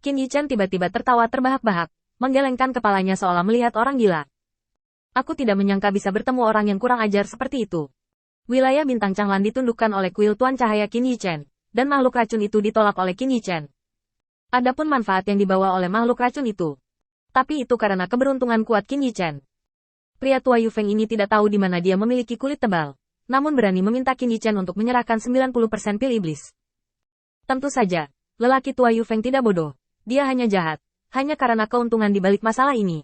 Qin Yichen tiba-tiba tertawa terbahak-bahak, menggelengkan kepalanya seolah melihat orang gila. Aku tidak menyangka bisa bertemu orang yang kurang ajar seperti itu. Wilayah bintang Changlan ditundukkan oleh kuil Tuan Cahaya Qin Yichen, dan makhluk racun itu ditolak oleh Qin Yichen. Adapun manfaat yang dibawa oleh makhluk racun itu. Tapi itu karena keberuntungan kuat Qin Yichen. Pria tua Yu Feng ini tidak tahu di mana dia memiliki kulit tebal, namun berani meminta Qin Yichen untuk menyerahkan 90% pil iblis. Tentu saja, lelaki tua Yu Feng tidak bodoh. Dia hanya jahat, hanya karena keuntungan di balik masalah ini.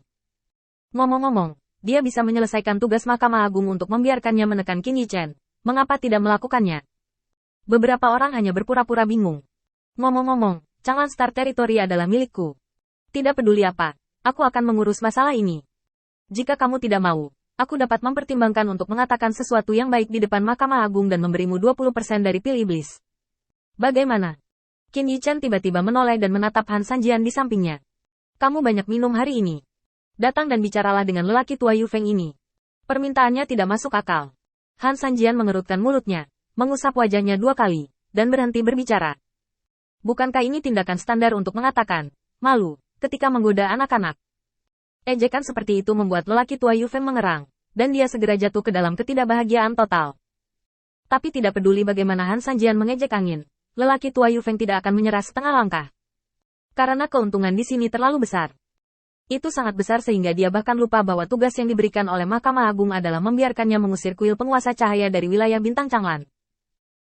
Ngomong-ngomong, dia bisa menyelesaikan tugas Mahkamah Agung untuk membiarkannya menekan Qin Yichen. Mengapa tidak melakukannya? Beberapa orang hanya berpura-pura bingung. Ngomong-ngomong, Changlan Star Territory adalah milikku. Tidak peduli apa, aku akan mengurus masalah ini. Jika kamu tidak mau, aku dapat mempertimbangkan untuk mengatakan sesuatu yang baik di depan Mahkamah Agung dan memberimu 20% dari pil iblis. Bagaimana? Qin Yichen tiba-tiba menoleh dan menatap Han Sanjian di sampingnya. Kamu banyak minum hari ini. Datang dan bicaralah dengan lelaki tua Yu Feng ini. Permintaannya tidak masuk akal. Han Sanjian mengerutkan mulutnya, mengusap wajahnya 2 kali, dan berhenti berbicara. Bukankah ini tindakan standar untuk mengatakan, malu, ketika menggoda anak-anak? Ejekan seperti itu membuat lelaki tua Yu Feng mengerang, dan dia segera jatuh ke dalam ketidakbahagiaan total. Tapi tidak peduli bagaimana Han Sanjian mengejek angin, lelaki tua Yu Feng tidak akan menyerah setengah langkah. Karena keuntungan di sini terlalu besar. Itu sangat besar sehingga dia bahkan lupa bahwa tugas yang diberikan oleh Mahkamah Agung adalah membiarkannya mengusir kuil penguasa cahaya dari wilayah bintang Changlan.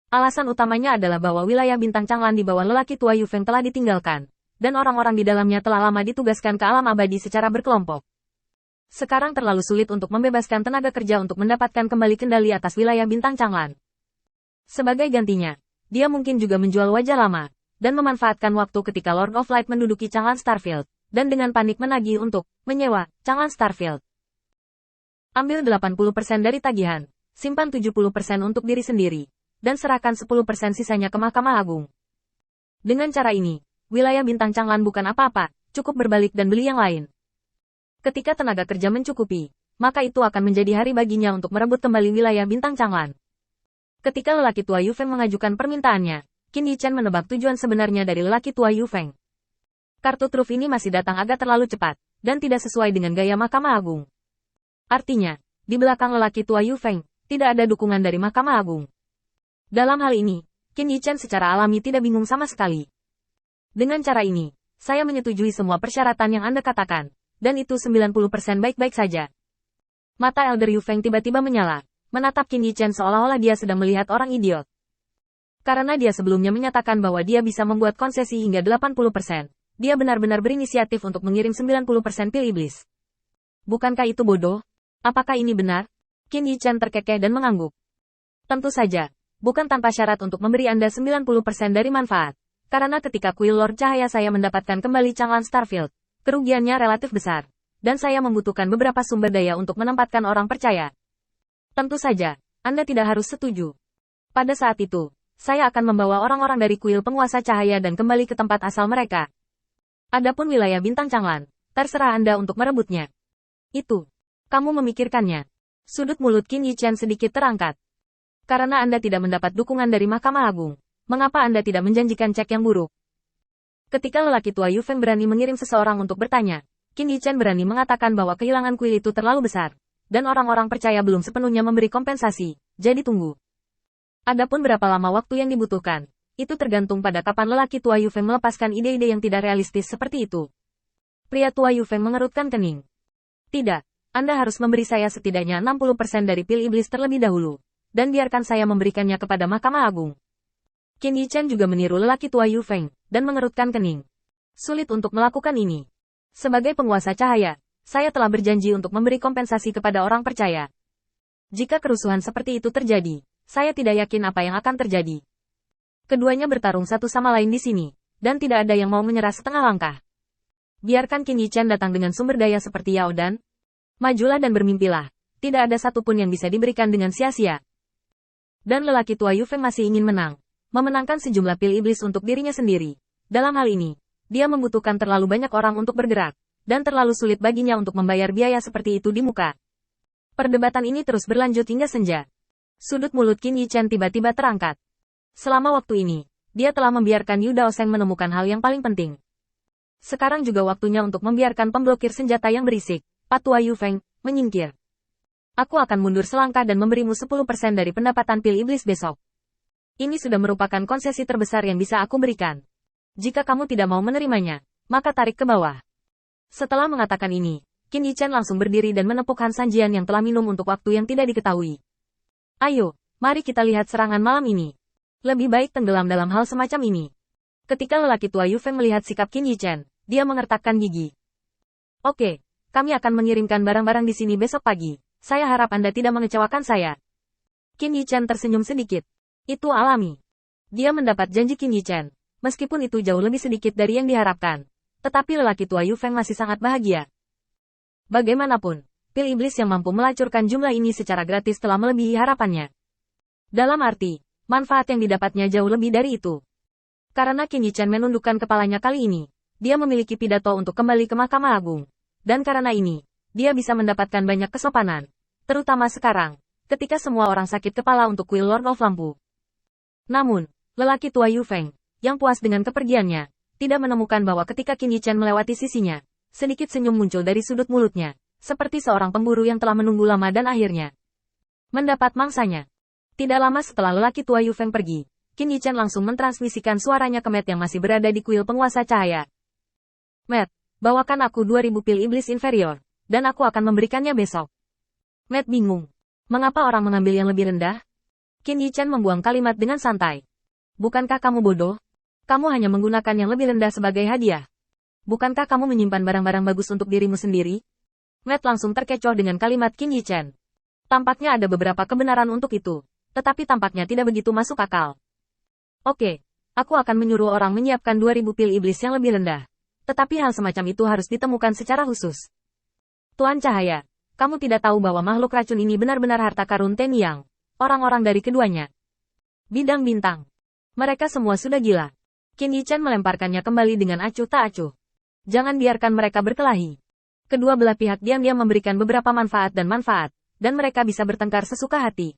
Alasan utamanya adalah bahwa wilayah bintang Changlan di bawah lelaki tua Yu Feng telah ditinggalkan, dan orang-orang di dalamnya telah lama ditugaskan ke alam abadi secara berkelompok. Sekarang terlalu sulit untuk membebaskan tenaga kerja untuk mendapatkan kembali kendali atas wilayah bintang Changlan. Sebagai gantinya, dia mungkin juga menjual wajah lama, dan memanfaatkan waktu ketika Lord of Light menduduki Changlan Starfield, dan dengan panik menagih untuk menyewa Changlan Starfield. Ambil 80% dari tagihan, simpan 70% untuk diri sendiri, dan serahkan 10% sisanya ke Mahkamah Agung. Dengan cara ini, wilayah bintang Changlan bukan apa-apa, cukup berbalik dan beli yang lain. Ketika tenaga kerja mencukupi, maka itu akan menjadi hari baginya untuk merebut kembali wilayah bintang Changlan. Ketika lelaki tua Yu Feng mengajukan permintaannya, Qin Yichen menebak tujuan sebenarnya dari lelaki tua Yu Feng. Kartu truf ini masih datang agak terlalu cepat, dan tidak sesuai dengan gaya Mahkamah Agung. Artinya, di belakang lelaki tua Yu Feng, tidak ada dukungan dari Mahkamah Agung. Dalam hal ini, Qin Yichen secara alami tidak bingung sama sekali. Dengan cara ini, saya menyetujui semua persyaratan yang Anda katakan, dan itu 90% baik-baik saja. Mata Elder Yu Feng tiba-tiba menyala, menatap Qin Yichen seolah-olah dia sedang melihat orang idiot. Karena dia sebelumnya menyatakan bahwa dia bisa membuat konsesi hingga 80%, dia benar-benar berinisiatif untuk mengirim 90% pil iblis. Bukankah itu bodoh? Apakah ini benar? Qin Yichen terkekeh dan mengangguk. Tentu saja, bukan tanpa syarat untuk memberi Anda 90% dari manfaat. Karena ketika kuil Lord Cahaya saya mendapatkan kembali Changlan Starfield, kerugiannya relatif besar, dan saya membutuhkan beberapa sumber daya untuk menempatkan orang percaya. Tentu saja, Anda tidak harus setuju. Pada saat itu, saya akan membawa orang-orang dari kuil penguasa cahaya dan kembali ke tempat asal mereka. Adapun wilayah bintang Changlan, terserah Anda untuk merebutnya. Itu. Kamu memikirkannya. Sudut mulut Qin Yichen sedikit terangkat. Karena Anda tidak mendapat dukungan dari Mahkamah Agung, mengapa Anda tidak menjanjikan cek yang buruk? Ketika lelaki tua Yu Feng berani mengirim seseorang untuk bertanya, Qin Yichen berani mengatakan bahwa kehilangan kuil itu terlalu besar, dan orang-orang percaya belum sepenuhnya memberi kompensasi, jadi tunggu. Adapun berapa lama waktu yang dibutuhkan, itu tergantung pada kapan lelaki tua Yu Feng melepaskan ide-ide yang tidak realistis seperti itu. Pria tua Yu Feng mengerutkan kening. Tidak, Anda harus memberi saya setidaknya 60% dari pil iblis terlebih dahulu, dan biarkan saya memberikannya kepada Mahkamah Agung. Qin Yichen juga meniru lelaki tua Yu Feng, dan mengerutkan kening. Sulit untuk melakukan ini. Sebagai penguasa cahaya, saya telah berjanji untuk memberi kompensasi kepada orang percaya. Jika kerusuhan seperti itu terjadi, saya tidak yakin apa yang akan terjadi. Keduanya bertarung satu sama lain di sini, dan tidak ada yang mau menyerah setengah langkah. Biarkan Qin Yichen datang dengan sumber daya seperti Yao Dan. Majulah dan bermimpilah, tidak ada satupun yang bisa diberikan dengan sia-sia. Dan lelaki tua Yu Feng masih ingin menang, memenangkan sejumlah pil iblis untuk dirinya sendiri. Dalam hal ini, dia membutuhkan terlalu banyak orang untuk bergerak, dan terlalu sulit baginya untuk membayar biaya seperti itu di muka. Perdebatan ini terus berlanjut hingga senja. Sudut mulut Qin Yichen tiba-tiba terangkat. Selama waktu ini, dia telah membiarkan Yu Daoseng menemukan hal yang paling penting. Sekarang juga waktunya untuk membiarkan pemblokir senjata yang berisik, Patua Yu Feng, menyingkir. Aku akan mundur selangkah dan memberimu 10% dari pendapatan pil iblis besok. Ini sudah merupakan konsesi terbesar yang bisa aku berikan. Jika kamu tidak mau menerimanya, maka tarik ke bawah. Setelah mengatakan ini, Qin Yichen langsung berdiri dan menepuk Han Sanjian yang telah minum untuk waktu yang tidak diketahui. Ayo, mari kita lihat serangan malam ini. Lebih baik tenggelam dalam hal semacam ini. Ketika lelaki tua Yu Feng melihat sikap Qin Yichen, dia mengertakkan gigi. Oke, kami akan mengirimkan barang-barang di sini besok pagi. Saya harap Anda tidak mengecewakan saya. Qin Yichen tersenyum sedikit. Itu alami. Dia mendapat janji Qin Yichen, meskipun itu jauh lebih sedikit dari yang diharapkan. Tetapi lelaki tua Yu Feng masih sangat bahagia. Bagaimanapun, pil iblis yang mampu melacurkan jumlah ini secara gratis telah melebihi harapannya. Dalam arti, manfaat yang didapatnya jauh lebih dari itu. Karena Qin Yichen menundukkan kepalanya kali ini, dia memiliki pidato untuk kembali ke Mahkamah Agung. Dan karena ini, dia bisa mendapatkan banyak kesopanan. Terutama sekarang, ketika semua orang sakit kepala untuk kuil Lord of Lampu. Namun, lelaki tua Yu Feng, yang puas dengan kepergiannya, tidak menemukan bahwa ketika Qin Yichen melewati sisinya, sedikit senyum muncul dari sudut mulutnya, seperti seorang pemburu yang telah menunggu lama dan akhirnya mendapat mangsanya. Tidak lama setelah lelaki tua Yu Feng pergi, Qin Yichen langsung mentransmisikan suaranya ke Matt yang masih berada di kuil penguasa cahaya. Matt, bawakan aku 2000 pil iblis inferior, dan aku akan memberikannya besok. Matt bingung. Mengapa orang mengambil yang lebih rendah? Qin Yichen membuang kalimat dengan santai. Bukankah kamu bodoh? Kamu hanya menggunakan yang lebih rendah sebagai hadiah. Bukankah kamu menyimpan barang-barang bagus untuk dirimu sendiri? Matt langsung terkecoh dengan kalimat Qin Yichen. Tampaknya ada beberapa kebenaran untuk itu, tetapi tampaknya tidak begitu masuk akal. Oke, aku akan menyuruh orang menyiapkan 2000 pil iblis yang lebih rendah. Tetapi hal semacam itu harus ditemukan secara khusus. Tuan Cahaya, kamu tidak tahu bahwa makhluk racun ini benar-benar harta karun Ten Yang. Orang-orang dari keduanya. Bidang bintang. Mereka semua sudah gila. Qin Yichen melemparkannya kembali dengan acuh tak acuh. Jangan biarkan mereka berkelahi. Kedua belah pihak diam-diam memberikan beberapa manfaat, dan mereka bisa bertengkar sesuka hati.